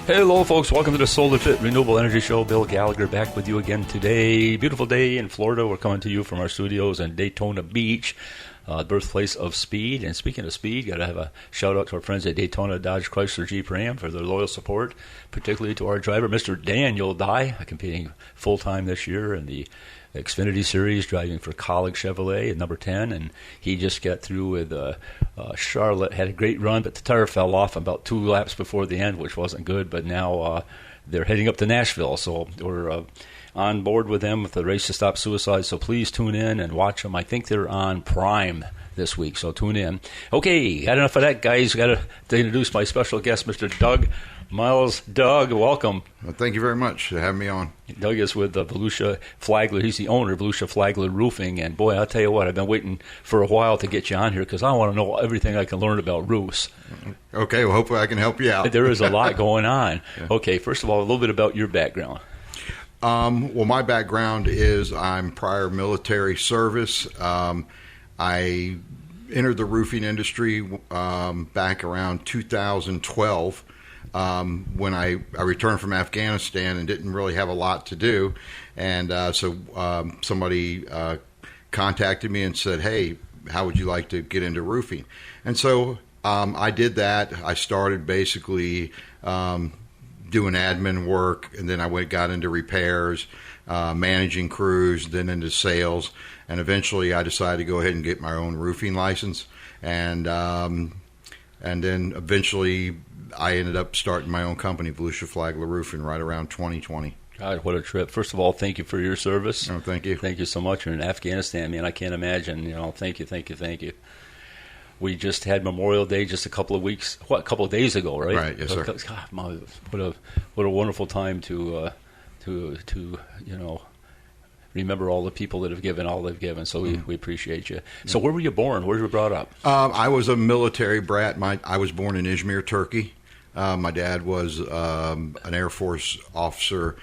Hello, folks. Welcome to the Solar Fit Renewable Energy Show. Bill Gallagher back with you again today. Beautiful day in Florida. We're coming to you from our studios in Daytona Beach, birthplace of speed. And speaking of speed, got to have a shout-out to our friends at Daytona Dodge Chrysler Jeep Ram for their loyal support, particularly to our driver, Mr. Daniel Dye, competing full-time this year in the Xfinity Series, driving for Colleague Chevrolet at number 10, and he just got through with Charlotte. Had a great run, but the tire fell off about 2 laps before the end, which wasn't good. But now they're heading up to Nashville, so we're on board with them with the Race to Stop Suicide. So please tune in and watch them. I think they're on Prime this week, so tune in. Okay, got enough of that, guys. Got to introduce my special guest, Mr. Doug Miles. Doug, welcome. Well, thank you very much for having me on. Doug is with Volusia Flagler. He's the owner of Volusia Flagler Roofing. And, boy, I'll tell you what, I've been waiting for a while to get you on here because I want to know everything I can learn about roofs. Okay, well, hopefully I can help you out. There is a lot going on. Yeah. Okay, first of all, a little bit about your background. Well, my background is I'm prior military service. I entered the roofing industry back around 2012. When I returned from Afghanistan and didn't really have a lot to do. And so somebody contacted me and said, hey, how would you like to get into roofing? And so I did that. I started basically doing admin work, and then I got into repairs, managing crews, then into sales. And eventually I decided to go ahead and get my own roofing license. And then eventually I ended up starting my own company, Volusia Flagler Roofing, right around 2020. God, what a trip. First of all, thank you for your service. Oh, thank you. Thank you so much. You're in Afghanistan, man. I can't imagine. Thank you. We just had Memorial Day just a couple of days ago, right? Right, yes, sir. God, what a wonderful time to remember all the people that have given all they've given. So we appreciate you. So where were you born? Where were you brought up? I was a military brat. I was born in Izmir, Turkey. My dad was an Air Force officer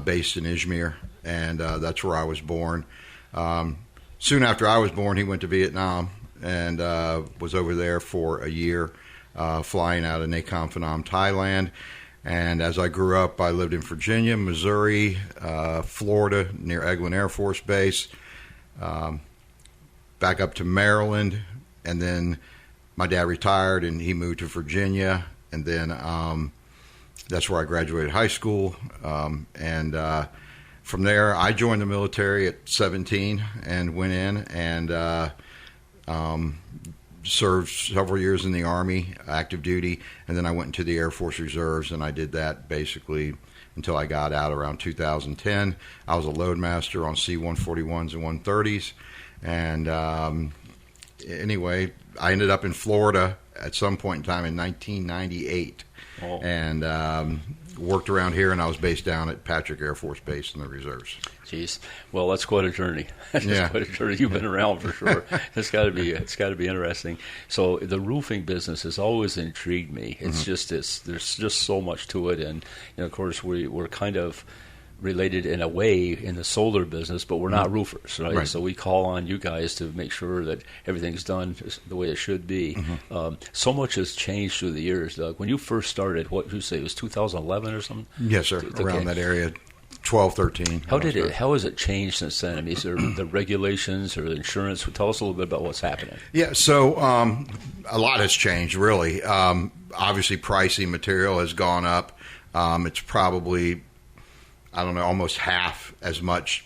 based in Izmir, and that's where I was born. Soon after I was born, he went to Vietnam and was over there for a year, flying out of Nakhon Phanom, Thailand. And as I grew up, I lived in Virginia, Missouri, Florida, near Eglin Air Force Base, back up to Maryland, and then my dad retired and he moved to Virginia, and then that's where I graduated high school. And from there, I joined the military at 17 and went in and served several years in the Army, active duty, and then I went into the Air Force Reserves, and I did that basically until I got out around 2010. I was a loadmaster on C-141s and 130s, and anyway, I ended up in Florida at some point in time in 1998, and worked around here, and I was based down at Patrick Air Force Base in the Reserves. Jeez, well, that's quite a journey. Yeah. Quite a journey. You've been around for sure. It's got to be interesting. So the roofing business has always intrigued me. It's just there's just so much to it, and of course we're kind of related in a way in the solar business, but we're not roofers, right? So we call on you guys to make sure that everything's done the way it should be. So much has changed through the years, Doug. When you first started, what did you say, it was 2011 or something? Yes, sir, around that area, 12, 13. How has it changed since then? I mean, is there the regulations or the insurance? Tell us a little bit about what's happening. Yeah, so a lot has changed, really. Obviously, pricing material has gone up. It's probably, I don't know, almost half as much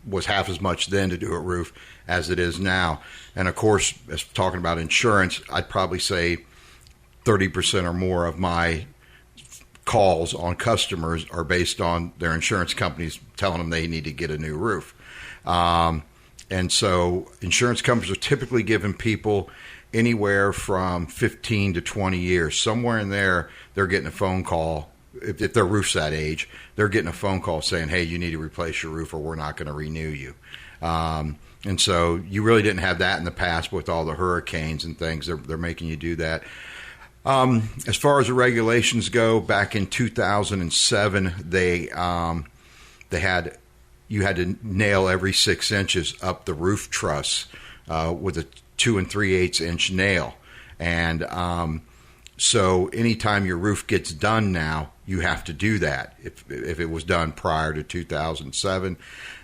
then to do a roof as it is now. And of course, as talking about insurance, I'd probably say 30% or more of my calls on customers are based on their insurance companies telling them they need to get a new roof. And so insurance companies are typically giving people anywhere from 15 to 20 years. Somewhere in there, they're getting a phone call. If their roof's that age, they're getting a phone call saying, hey, you need to replace your roof or we're not going to renew you. And so you really didn't have that in the past with all the hurricanes and things. They're making you do that. As far as the regulations go, back in 2007, you had to nail every 6 inches up the roof truss with a 2 3/8 inch nail. And so anytime your roof gets done now, you have to do that if it was done prior to 2007.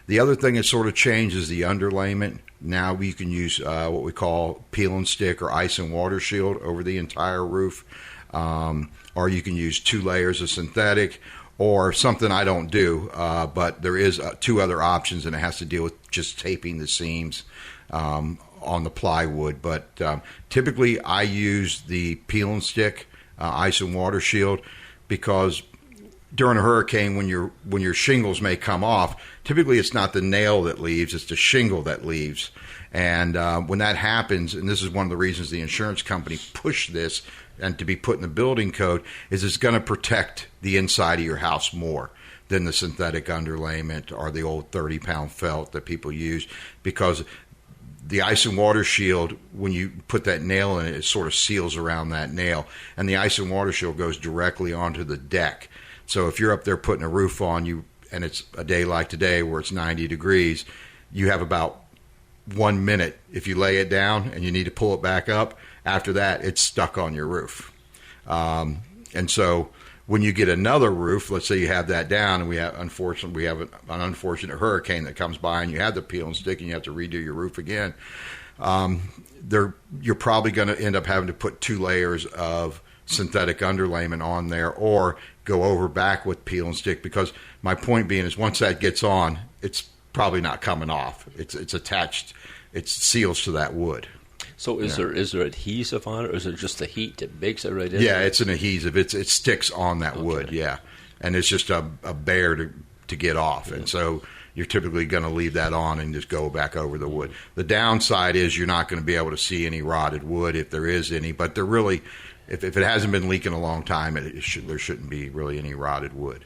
The other thing that sort of changed is the underlayment. Now we can use what we call peel and stick or ice and water shield over the entire roof, or you can use 2 layers of synthetic, or something I don't do, but there is 2 other options, and it has to deal with just taping the seams on the plywood. But typically I use the peel and stick ice and water shield, because during a hurricane, when your shingles may come off, typically it's not the nail that leaves, it's the shingle that leaves. And when that happens, and this is one of the reasons the insurance company pushed this and to be put in the building code, is it's going to protect the inside of your house more than the synthetic underlayment or the old 30-pound felt that people use, because the ice and water shield, when you put that nail in it, it sort of seals around that nail, and the ice and water shield goes directly onto the deck. So if you're up there putting a roof on, and it's a day like today where it's 90 degrees, you have about 1 minute. If you lay it down and you need to pull it back up, after that, it's stuck on your roof. And so when you get another roof, let's say you have that down, and we have an unfortunate hurricane that comes by, and you have the peel and stick, and you have to redo your roof again, you're probably going to end up having to put 2 layers of synthetic underlayment on there, or go over back with peel and stick, because my point being is once that gets on, it's probably not coming off. It's attached. It seals to that wood. So is there adhesive on it, or is it just the heat that bakes it right in? Yeah, it's an adhesive. It sticks on that wood, yeah. And it's just a bear to get off. Yeah. And so you're typically going to leave that on and just go back over the wood. The downside is you're not going to be able to see any rotted wood, if there is any, but there really, if it hasn't been leaking a long time, there shouldn't be really any rotted wood.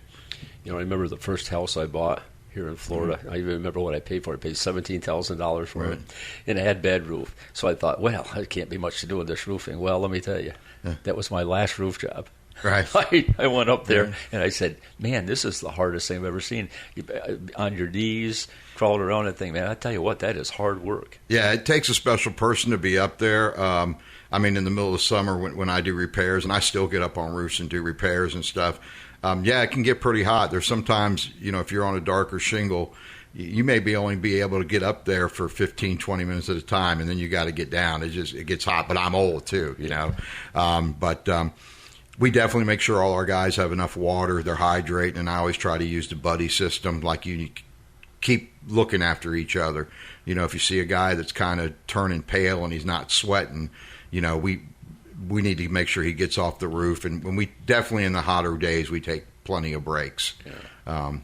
I remember the first house I bought here in Florida. Mm-hmm. I even remember what I paid for it. I paid $17,000 for it, and it had bad roof. So I thought, well, there can't be much to do with this roofing. Well, let me tell you, that was my last roof job. Right. I went up there and I said, man, this is the hardest thing I've ever seen. On your knees, crawling around that thing, man, I tell you what, that is hard work. Yeah, it takes a special person to be up there. In the middle of the summer when I do repairs, and I still get up on roofs and do repairs and stuff, it can get pretty hot. There's sometimes, if you're on a darker shingle, you may only be able to get up there for 15, 20 minutes at a time, and then you got to get down. It gets hot, but I'm old too, we definitely make sure all our guys have enough water, they're hydrating, and I always try to use the buddy system, like you keep looking after each other. If you see a guy that's kind of turning pale and he's not sweating, we need to make sure he gets off the roof. And when we definitely in the hotter days, we take plenty of breaks. Yeah.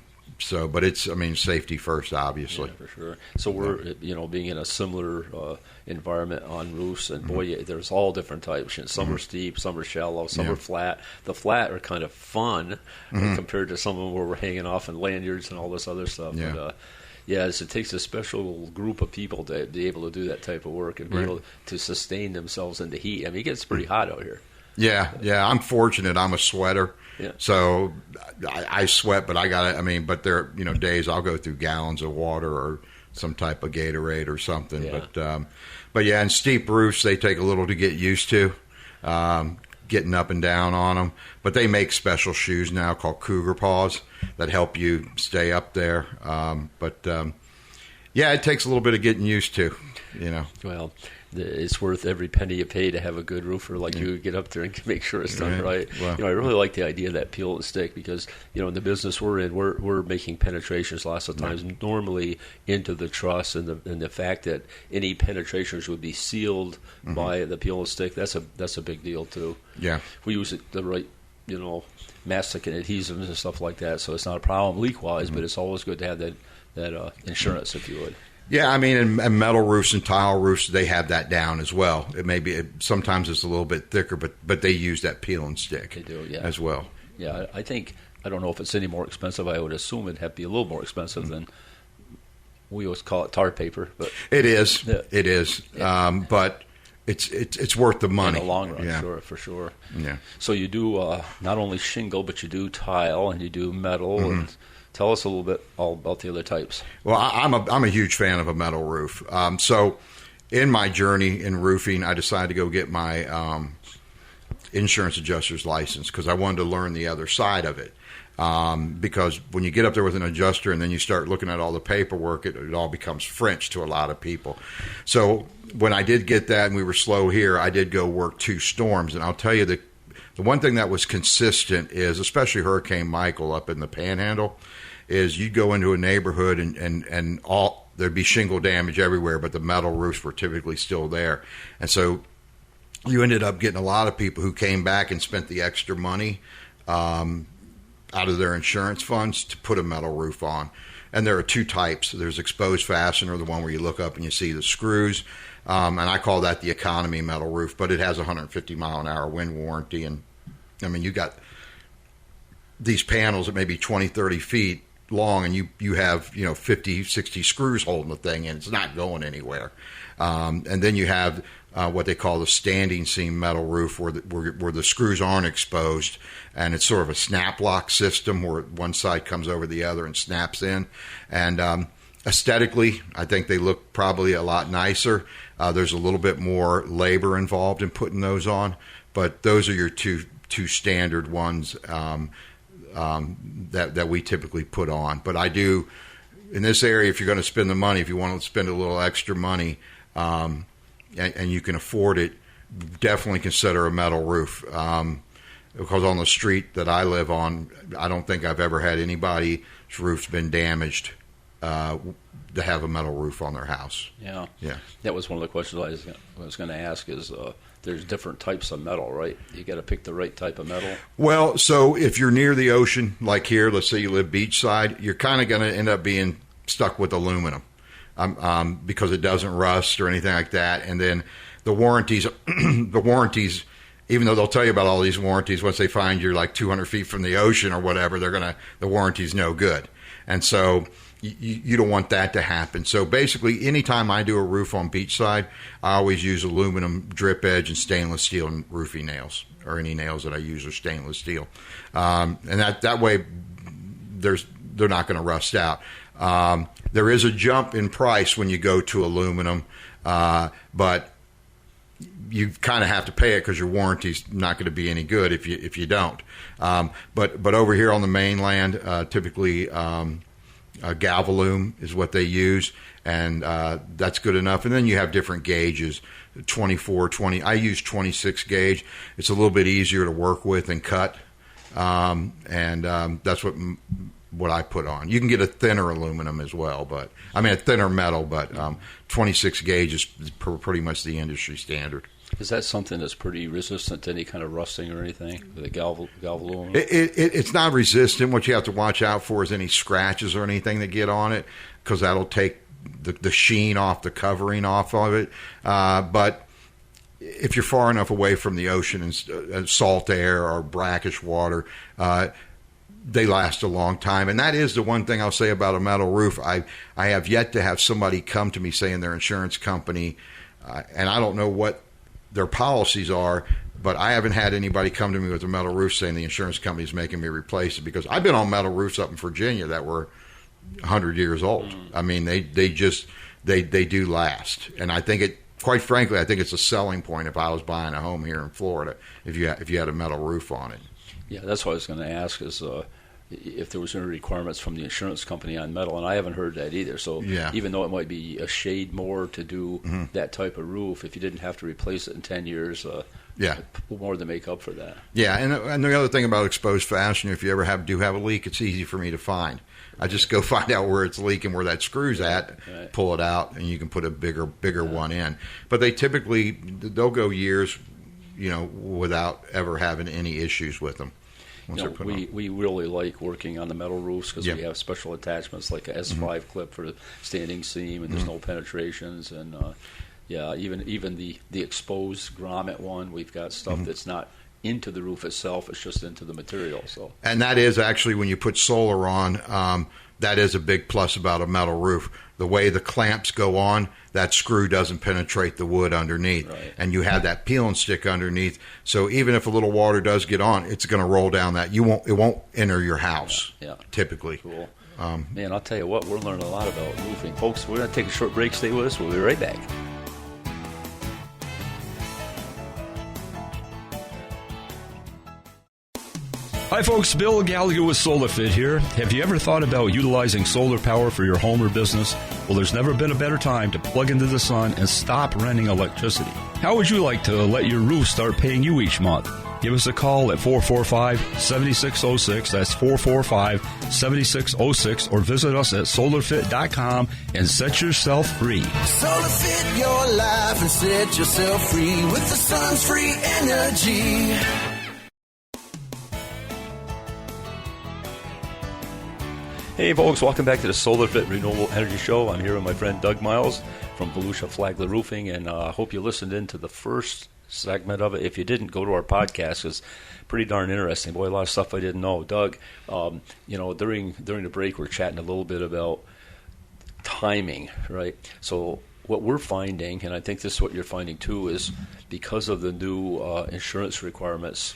But it's, safety first, obviously. Yeah, for sure. So we're, being in a similar environment on roofs, and boy, there's all different types. Some are steep, some are shallow, some are flat. The flat are kind of fun compared to some of them where we're hanging off in lanyards and all this other stuff. Yeah. But, it takes a special group of people to be able to do that type of work and be able to sustain themselves in the heat. It gets pretty hot out here. Yeah. I'm fortunate. I'm a sweater. Yeah. So I sweat, but I got it. But there are, days I'll go through gallons of water or some type of Gatorade or something. Yeah. But and steep roofs, they take a little to get used to, getting up and down on them. But they make special shoes now called Cougar Paws that help you stay up there. It takes a little bit of getting used to, Well, it's worth every penny you pay to have a good roofer like you get up there and make sure it's done right. Well, I really like the idea of that peel and stick, because in the business we're in, we're making penetrations lots of times normally into the truss, and the fact that any penetrations would be sealed by the peel and stick, that's a big deal too. Yeah, we use it the right mastic and adhesives and stuff like that, so it's not a problem leak wise, but it's always good to have that insurance, if you would. Yeah, and metal roofs and tile roofs, they have that down as well. Sometimes it's a little bit thicker, but they use that peel and stick. They do, yeah, as well. Yeah, I don't know if it's any more expensive. I would assume it'd have to be a little more expensive than, we always call it tar paper, but it is. Yeah. It is. Yeah. But it's worth the money in the long run. Yeah. Sure, for sure. Yeah. So you do not only shingle, but you do tile and you do metal. And tell us a little bit all about the other types. Well, I'm a huge fan of a metal roof. So in my journey in roofing, I decided to go get my insurance adjuster's license because I wanted to learn the other side of it. Because when you get up there with an adjuster and then you start looking at all the paperwork, it all becomes French to a lot of people. So when I did get that and we were slow here, I did go work 2 storms. And I'll tell you the one thing that was consistent is, especially Hurricane Michael up in the Panhandle, is you'd go into a neighborhood and all there'd be shingle damage everywhere, but the metal roofs were typically still there. And so you ended up getting a lot of people who came back and spent the extra money out of their insurance funds to put a metal roof on. And there are 2 types. There's exposed fastener, the one where you look up and you see the screws, and I call that the economy metal roof, but it has a 150 mile an hour wind warranty. And I mean, you got these panels that may be 20, 30 feet long, and you have 50, 60 screws holding the thing in. It's not going anywhere. And then you have what they call the standing seam metal roof, where the screws aren't exposed, and it's sort of a snap lock system where one side comes over the other and snaps in. And aesthetically, I think they look probably a lot nicer. There's a little bit more labor involved in putting those on, but those are your two standard ones that we typically put on. But I do, in this area, if you're going to spend the money, if you want to spend a little extra money, and you can afford it, definitely consider a metal roof. Because on the street that I live on, I don't think I've ever had anybody's roof's been damaged to have a metal roof on their house. Yeah. Yeah. That was one of the questions I was going to ask is there's different types of metal, right? You got to pick the right type of metal. Well, so if you're near the ocean, like here, let's say you live beachside, you're kind of going to end up being stuck with aluminum. Because it doesn't rust or anything like that. And then the warranties, even though they'll tell you about all these warranties, once they find you're like 200 feet from the ocean or whatever, the warranty's no good. And so you don't want that to happen. So basically, anytime I do a roof on beachside, I always use aluminum drip edge and stainless steel roofing nails, or any nails that I use are stainless steel. And that way, they're not going to rust out. There is a jump in price when you go to aluminum, but you kind of have to pay it because your warranty's not going to be any good if you don't. But over here on the mainland, typically Galvalume is what they use, and that's good enough. And then you have different gauges, 24, 20. I use 26 gauge. It's a little bit easier to work with and cut, and that's what I put on. You can get a thinner aluminum as well, but I mean a thinner metal, but 26 gauge is pretty much the industry standard. Is that something that's pretty resistant to any kind of rusting or anything, the Galvalume? It's not resistant. What you have to watch out for is any scratches or anything that get on it, because that'll take the sheen off, the covering off of it. But if you're far enough away from the ocean and salt air or brackish water, they last a long time. And that is the one thing I'll say about a metal roof. I have yet to have somebody come to me saying their insurance company, and I don't know what their policies are, but I haven't had anybody come to me with a metal roof saying the insurance company is making me replace it, because I've been on metal roofs up in Virginia that were 100 years old. I mean, they do last. And I think quite frankly, I think it's a selling point if I was buying a home here in Florida, if you had a metal roof on it. Yeah, that's what I was going to ask is if there was any requirements from the insurance company on metal, and I haven't heard that either. So even though it might be a shade more to do that type of roof, if you didn't have to replace it in 10 years, more than make up for that. Yeah, and the other thing about exposed fastener, if you ever do have a leak, it's easy for me to find. I just go find out where it's leaking, where that screw's at, pull it out, and you can put a bigger one in. But they'll go years, without ever having any issues with them. We really like working on the metal roofs because we have special attachments like a S5 clip for the standing seam, and there's no penetrations, and even the exposed grommet one, we've got stuff that's not into the roof itself, it's just into the material. So, and that is actually, when you put solar on, that is a big plus about a metal roof. The way the clamps go on, that screw doesn't penetrate the wood underneath, and you have that peel and stick underneath. So even if a little water does get on, it's going to roll down that. It won't enter your house. Typically. Cool. Man, I'll tell you what, we're learning a lot about roofing, folks. We're going to take a short break. Stay with us. We'll be right back. Hi folks, Bill Gallagher with SolarFit here. Have you ever thought about utilizing solar power for your home or business? Well, there's never been a better time to plug into the sun and stop renting electricity. How would you like to let your roof start paying you each month? Give us a call at 445-7606. That's 445-7606. Or visit us at solarfit.com and set yourself free. SolarFit your life and set yourself free with the sun's free energy. Hey folks, welcome back to the SolarFit Renewable Energy Show. I'm here with my friend Doug Miles from Volusia Flagler Roofing, and I hope you listened in to the first segment of it. If you didn't, go to our podcast. It's pretty darn interesting. Boy, a lot of stuff I didn't know. Doug, during the break, we're chatting a little bit about timing, right? So what we're finding, and I think this is what you're finding too, is because of the new insurance requirements,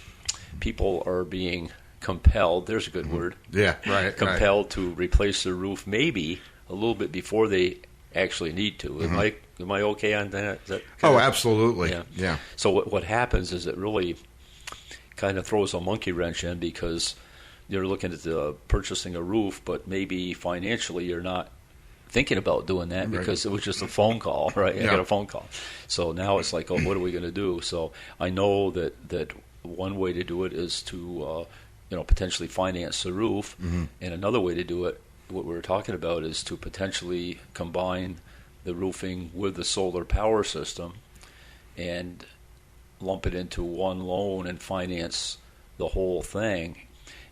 people are being compelled, there's a good word. Yeah, right. Compelled to replace their roof maybe a little bit before they actually need to. Am I okay on that? Absolutely. Yeah. So what happens is it really kind of throws a monkey wrench in, because you're looking at purchasing a roof, but maybe financially you're not thinking about doing that because it was just a phone call, right? I got a phone call. So now it's like, what are we going to do? So I know that one way to do it is to potentially finance the roof, and another way to do it, what we're talking about, is to potentially combine the roofing with the solar power system and lump it into one loan and finance the whole thing.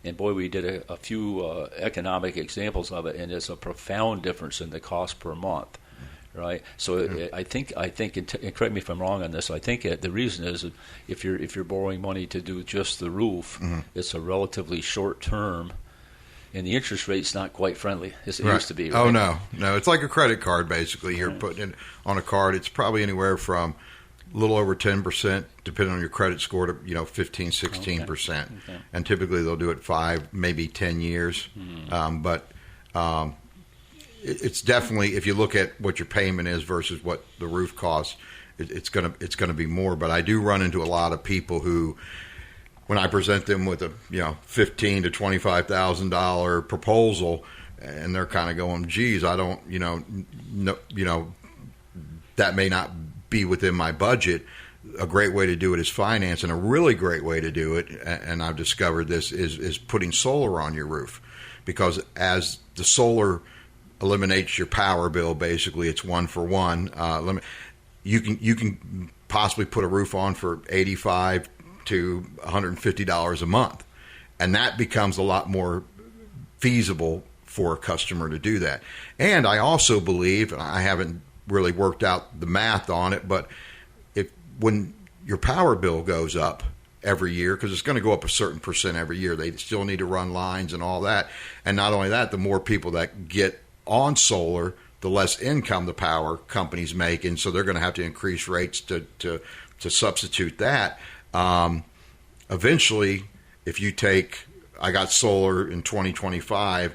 And boy, we did a few economic examples of it, and it's a profound difference in the cost per month. Right, so I think, and correct me if I'm wrong on this, I think the reason is if you're borrowing money to do just the roof, it's a relatively short term, and the interest rate's not quite friendly as it used to be. Right? Oh no, it's like a credit card basically. You're putting it on a card. It's probably anywhere from a little over 10%, depending on your credit score, to 15, 16%, and typically they'll do it 5, maybe 10 years, It's definitely, if you look at what your payment is versus what the roof costs, it's gonna be more. But I do run into a lot of people who, when I present them with a $15,000 to $25,000 proposal, and they're kind of going, "Geez, I don't, that may not be within my budget." A great way to do it is finance, and a really great way to do it, and I've discovered this, is putting solar on your roof, because as the solar eliminates your power bill, basically it's 1-for-1. You can possibly put a roof on for $85 to $150 a month, and that becomes a lot more feasible for a customer to do that. And I also believe, and I haven't really worked out the math on it, but when your power bill goes up every year, because it's going to go up a certain percent every year, they still need to run lines and all that. And not only that, the more people that get on solar, the less income the power companies make, and so they're going to have to increase rates to substitute that. Eventually, if you I got solar in 2025,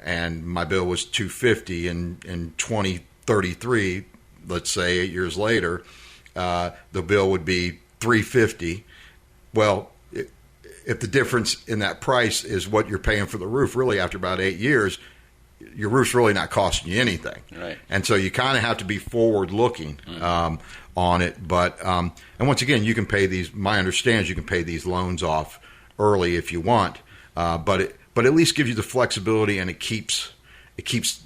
and my bill was $250, and in 2033, let's say 8 years later, the bill would be $350. Well, if the difference in that price is what you're paying for the roof, really after about 8 years, your roof's really not costing you anything. Right. And so you kind of have to be forward-looking on it. But and once again, you can pay these. My understanding is you can pay these loans off early if you want, but at least gives you the flexibility, and it keeps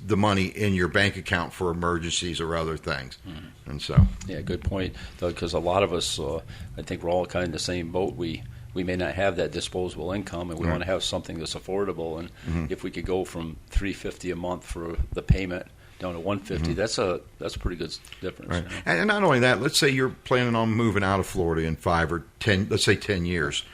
the money in your bank account for emergencies or other things. And so, yeah, good point, Doug. Because a lot of us, I think we're all kind of in the same boat. We may not have that disposable income, and we want to have something that's affordable. And if we could go from $350 a month for the payment down to $150, that's a pretty good difference. Right. And not only that, let's say you're planning on moving out of Florida in 5 or 10, let's say 10 years.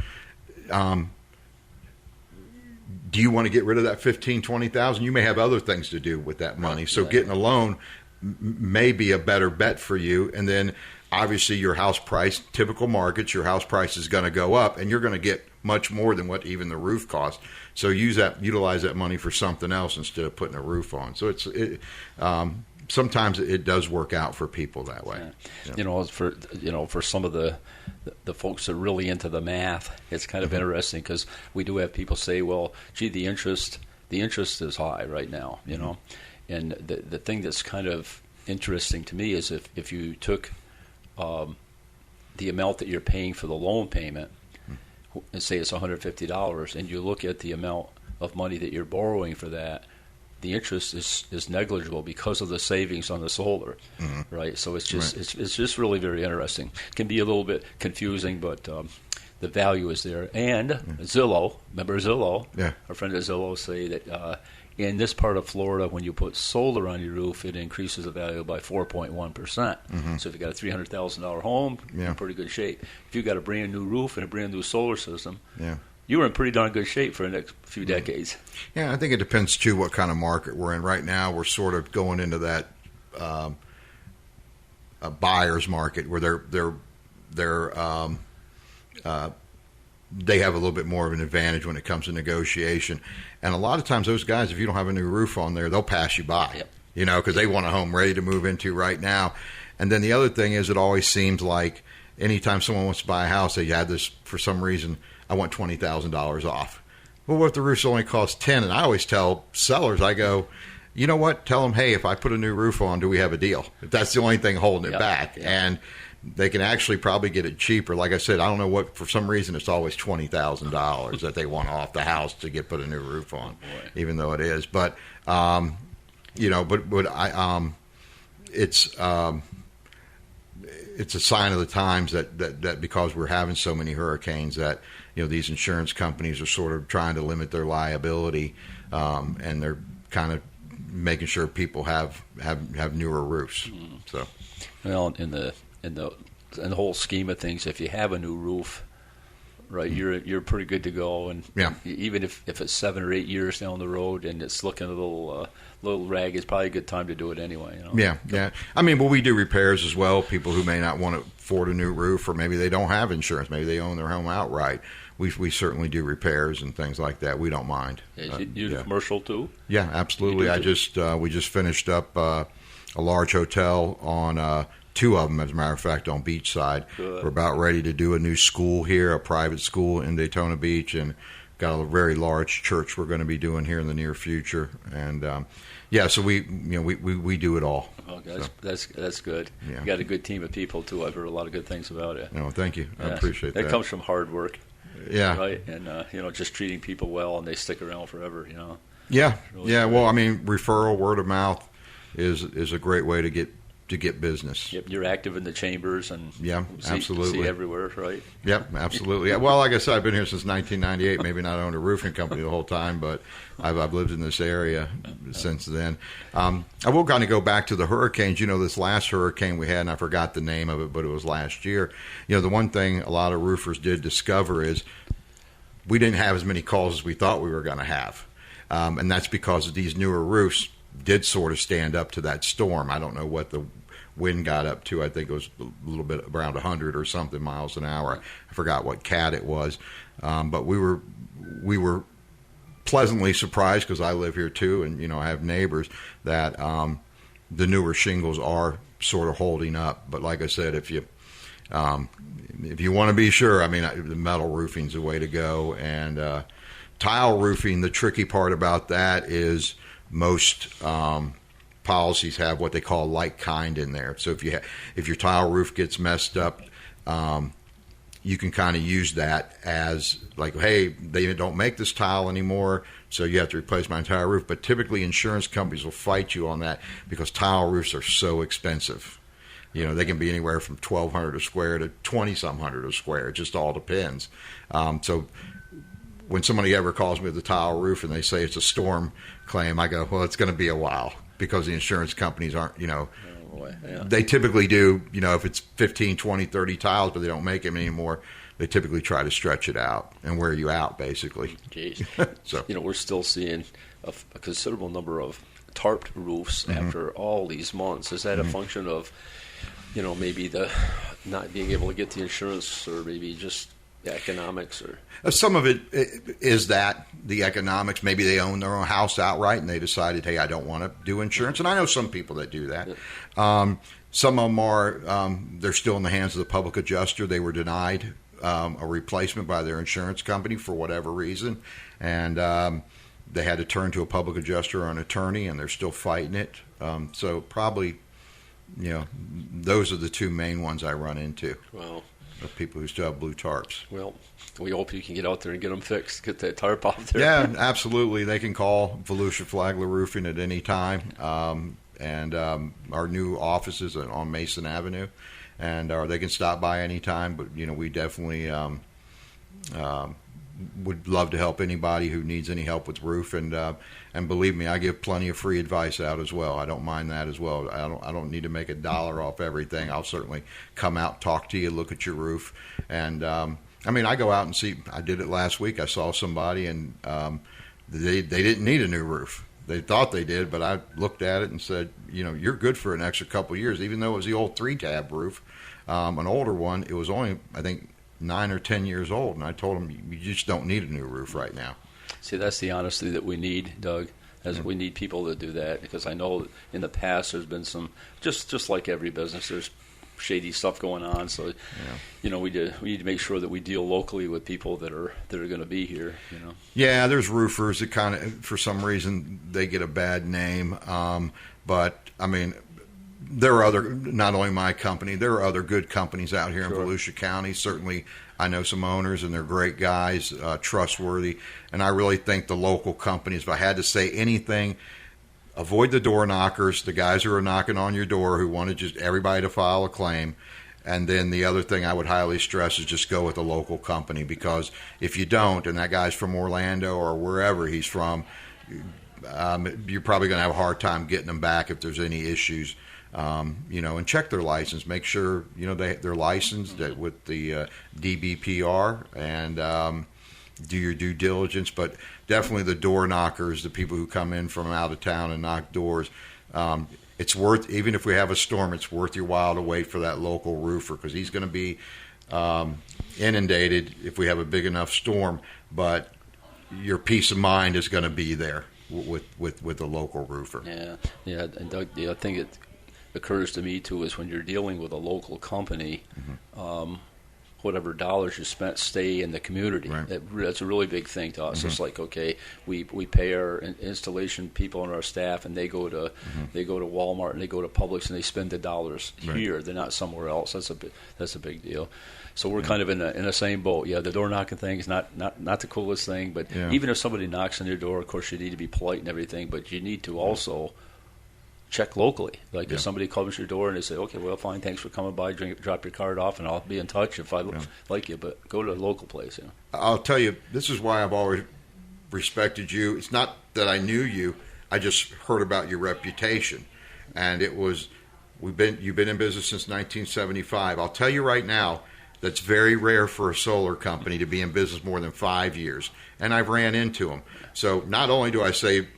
Do you want to get rid of that $15,000, $20,000? You may have other things to do with that money. So getting a loan may be a better bet for you. And then obviously your house price, typical markets, your house price is going to go up, and you're going to get much more than what even the roof costs. So utilize that money for something else instead of putting a roof on. So sometimes it does work out for people that way. Yeah. For some of the folks that are really into the math, it's kind of interesting because we do have people say, well, gee, the interest is high right now, and the thing that's kind of interesting to me is if you took the amount that you're paying for the loan payment, and say it's $150, and you look at the amount of money that you're borrowing for that, the interest is negligible because of the savings on the solar, right? So it's just it's just really very interesting. It can be a little bit confusing, but the value is there. And Zillow, remember Zillow? Yeah. Our friend at Zillow say that in this part of Florida, when you put solar on your roof, it increases the value by 4.1%. So if you got a $300,000 home, you're in pretty good shape. If you got a brand new roof and a brand new solar system, you were in pretty darn good shape for the next few decades. Yeah, I think it depends, too, what kind of market we're in. Right now, we're sort of going into that a buyer's market where they have a little bit more of an advantage when it comes to negotiation. And a lot of times those guys, if you don't have a new roof on there, they'll pass you by, because they want a home ready to move into right now. And then the other thing is it always seems like anytime someone wants to buy a house, they had this, for some reason, I want $20,000 off. Well, what if the roof's only costs $10,000? And I always tell sellers, I go, you know what? Tell them, hey, if I put a new roof on, do we have a deal? If that's the only thing holding it back. And they can actually probably get it cheaper. Like I said, I don't know what, for some reason, it's always $20,000 that they want off the house to put a new roof on, even though it is. But, it's a sign of the times that because we're having so many hurricanes that, these insurance companies are sort of trying to limit their liability, and they're kind of making sure people have newer roofs. So, well, in the whole scheme of things, if you have a new roof, right, you're pretty good to go. And even if it's 7 or 8 years down the road and it's looking a little ragged, it's probably a good time to do it anyway. Yeah. I mean, but we do repairs as well. People who may not want to afford a new roof, or maybe they don't have insurance, maybe they own their home outright. We certainly do repairs and things like that. We don't mind. You do commercial too? Yeah, absolutely. We just finished up a large hotel on 2 of them, as a matter of fact, on Beachside. Good. We're about ready to do a new school here, a private school in Daytona Beach, and got a very large church we're going to be doing here in the near future. And so we do it all. Okay, that's good. Yeah. You got a good team of people too. I've heard a lot of good things about it. No, thank you. I appreciate that. That comes from hard work. Yeah. Right, and just treating people well, and they stick around forever. Yeah. Really well, I mean, referral, word of mouth is a great way to get business. Yep, you're active in the chambers and absolutely see everywhere, right? Yep, absolutely. Well, like I said, I've been here since 1998. Maybe not owned a roofing company the whole time, but I've lived in this area since then. I will kind of go back to the hurricanes. This last hurricane we had, and I forgot the name of it, but it was last year. The one thing a lot of roofers did discover is we didn't have as many calls as we thought we were going to have, and that's because these newer roofs did sort of stand up to that storm. I don't know what the wind got up to. I think it was a little bit around 100 or something miles an hour. I forgot what cat it was, but we were pleasantly surprised, because I live here too, and I have neighbors, that the newer shingles are sort of holding up. But like I said, if you want to be sure, I mean, the metal roofing's the way to go. And tile roofing, the tricky part about that is most policies have what they call like kind in there. So if your tile roof gets messed up, you can kind of use that as like, hey, they don't make this tile anymore, so you have to replace my entire roof. But typically insurance companies will fight you on that because tile roofs are so expensive. They can be anywhere from $1,200 a square to $2,000 a square. It just all depends. So when somebody ever calls me with a tile roof and they say it's a storm claim, I go, well, it's going to be a while, because the insurance companies aren't, they typically do, if it's 15, 20, 30 tiles, but they don't make them anymore, they typically try to stretch it out and wear you out, basically. Jeez. So, we're still seeing a considerable number of tarped roofs after all these months. Is that a function of, maybe the not being able to get the insurance, or maybe just the economics, or Some of it is that the economics. Maybe they own their own house outright and they decided, hey, I don't want to do insurance. And I know some people that do that. Yeah. Some of them are, they're still in the hands of the public adjuster. They were denied a replacement by their insurance company for whatever reason. And they had to turn to a public adjuster or an attorney, and they're still fighting it. So probably, those are the two main ones I run into. well, Of people who still have blue tarps. well, we hope you can get out there and get them fixed, get that tarp out there. Yeah, absolutely. They can call Volusia Flagler Roofing at any time. And our new office is on Mason Avenue. And they can stop by any time. But, we definitely would love to help anybody who needs any help with roof. And believe me, I give plenty of free advice out as well. I don't mind that as well. I don't need to make $1 off everything. I'll certainly come out, talk to you, look at your roof. And, I go out and see. I did it last week. I saw somebody, and they didn't need a new roof. They thought they did, but I looked at it and said, you're good for an extra couple of years, even though it was the old 3-tab roof, an older one. It was only, I think, 9 or 10 years old, and I told them, you just don't need a new roof right now. See, that's the honesty that we need, Doug. We need people to do that, because I know in the past there's been some, just like every business, there's shady stuff going on. So, we need to make sure that we deal locally with people that are going to be here. Yeah, there's roofers that kind of, for some reason, they get a bad name. But there are other, not only my company, there are other good companies out here in Volusia County. Certainly, I know some owners, and they're great guys, trustworthy. And I really think the local companies, if I had to say anything, avoid the door knockers, the guys who are knocking on your door who want to just everybody to file a claim. And then the other thing I would highly stress is just go with a local company, because if you don't, and that guy's from Orlando or wherever he's from, you're probably going to have a hard time getting them back if there's any issues. And check their license. Make sure, they're licensed with the DBPR, and do your due diligence. But definitely the door knockers, the people who come in from out of town and knock doors, it's worth, even if we have a storm, it's worth your while to wait for that local roofer, because he's going to be inundated if we have a big enough storm. But your peace of mind is going to be there with a local roofer. Yeah. And Doug, I think it occurs to me too is when you're dealing with a local company, whatever dollars you spent stay in the community. Right. That's a really big thing to us. It's like, okay, we pay our installation people on our staff, and they go to Walmart and they go to Publix and they spend the dollars here. They're not somewhere else. That's a big deal. So we're kind of in the same boat. Yeah, the door knocking thing is not the coolest thing, but even if somebody knocks on your door, of course you need to be polite and everything, but you need to also check locally. Like if somebody comes your door and they say, okay, well, fine, thanks for coming by, drop your card off, and I'll be in touch if I like you, but go to a local place. I'll tell you, this is why I've always respected you. It's not that I knew you, I just heard about your reputation. And it was, you've been in business since 1975. I'll tell you right now, that's very rare for a solar company to be in business more than 5 years. And I've ran into them. So not only do I say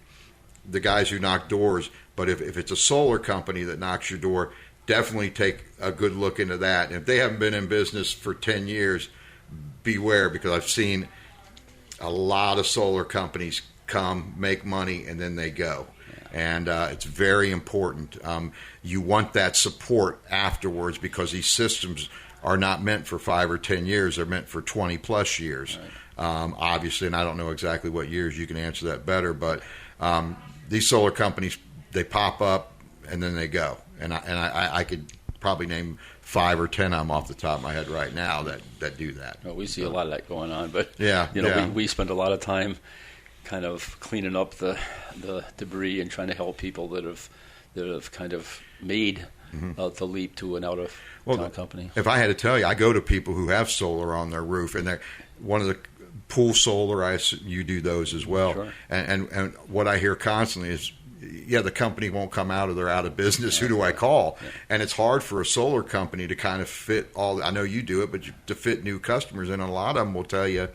the guys who knock doors, but if it's a solar company that knocks your door, definitely take a good look into that. And if they haven't been in business for 10 years, beware, because I've seen a lot of solar companies come, make money, and then they go. And it's very important. You want that support afterwards, because these systems are not meant for 5 or 10 years. They're meant for 20-plus years, obviously. And I don't know exactly what years. You can answer that better. But these solar companies, they pop up and then they go. And I could probably name 5 or 10 of them off the top of my head right now that do that. Well, we see a lot of that going on. But, we spend a lot of time kind of cleaning up the debris and trying to help people that have kind of made the leap to an out-of-town company. If I had to tell you, I go to people who have solar on their roof, and they're one of the pool solar, you do those as well. Sure. And what I hear constantly is, the company won't come out, or they're out of business. Who do I call? Yeah. And it's hard for a solar company to kind of fit all. I know you do it, but to fit new customers, and a lot of them will tell you,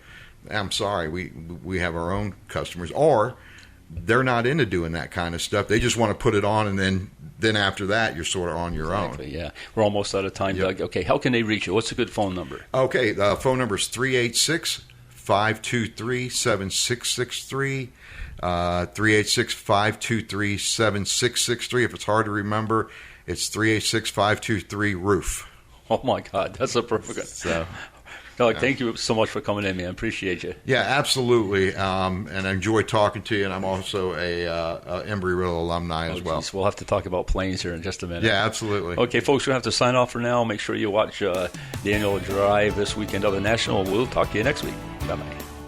"I'm sorry, we have our own customers," or they're not into doing that kind of stuff. They just want to put it on, and then after that, you're sort of on your own. Yeah. We're almost out of time, Doug. Okay, how can they reach you? What's a good phone number? Okay, the phone number is 386-523-7663. 386-523-7663. If it's hard to remember, it's 386-523-ROOF. Oh, my God. That's a perfect one. So, Doug, thank you so much for coming in, man. Appreciate you. Yeah, absolutely. And I enjoy talking to you, and I'm also a Embry-Riddle alumni as well. Geez, we'll have to talk about planes here in just a minute. Yeah, absolutely. Okay, folks, we'll have to sign off for now. Make sure you watch the annual drive this weekend of the National. We'll talk to you next week. Bye-bye.